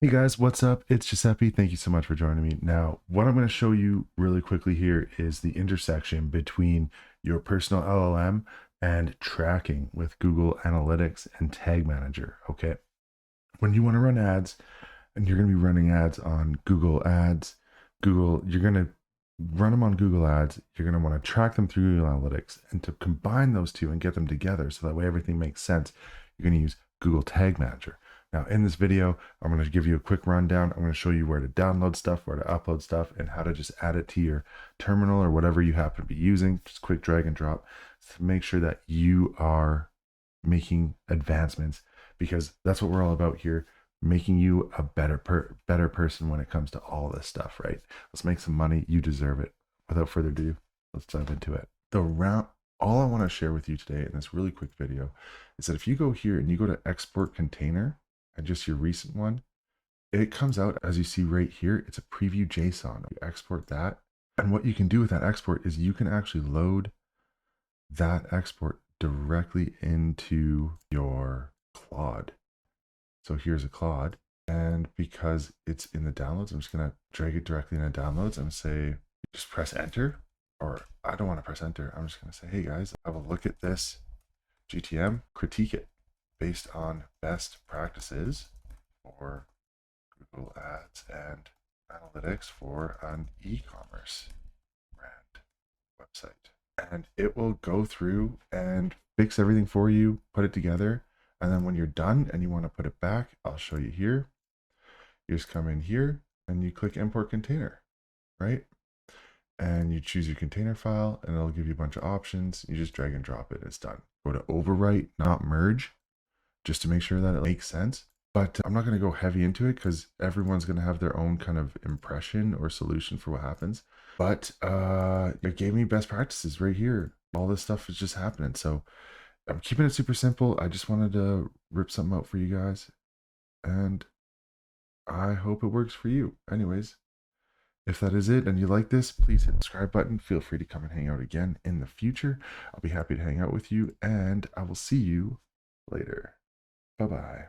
Hey guys, what's up? It's Giuseppe. Thank you so much for joining me. Now, what I'm going to show you really quickly here is the intersection between your personal LLM and tracking with Google Analytics and Tag Manager. Okay. When you want to run ads and you're going to be running ads on Google Ads, you're going to run them on Google Ads. You're going to want to track them through Google Analytics, and to combine those two and get them together so that way everything makes sense, you're going to use Google Tag Manager. Now, in this video, I'm going to give you a quick rundown. I'm going to show you where to download stuff, where to upload stuff, and how to just add it to your terminal or whatever you happen to be using. Just quick drag and drop to make sure that you are making advancements, because that's what we're all about here, making you a better person when it comes to all this stuff, right? Let's make some money. You deserve it. Without further ado, let's dive into it. All I want to share with you today in this really quick video is that if you go here and you go to export container and just your recent one, it comes out as you see right here. It's a preview JSON. You export that. And what you can do with that export is you can actually load that export directly into your Claude. So here's a Claude. And because it's in the downloads, I'm just going to drag it directly into downloads and say, just press enter. Or I don't want to press enter. I'm just going to say, hey guys, have a look at this GTM, critique it based on best practices for Google Ads and Analytics for an e-commerce brand website. And it will go through and fix everything for you, put it together. And then when you're done and you want to put it back, I'll show you here. You just come in here and you click import container, right? And you choose your container file and it'll give you a bunch of options. You just drag and drop it. It's done. Go to overwrite, not merge, just to make sure that it makes sense. But I'm not going to go heavy into it because everyone's going to have their own kind of impression or solution for what happens. But it gave me best practices right here. All this stuff is just happening. So I'm keeping it super simple. I just wanted to rip something out for you guys. And I hope it works for you. Anyways, if that is it and you like this, please hit the subscribe button. Feel free to come and hang out again in the future. I'll be happy to hang out with you, and I will see you later. Bye-bye.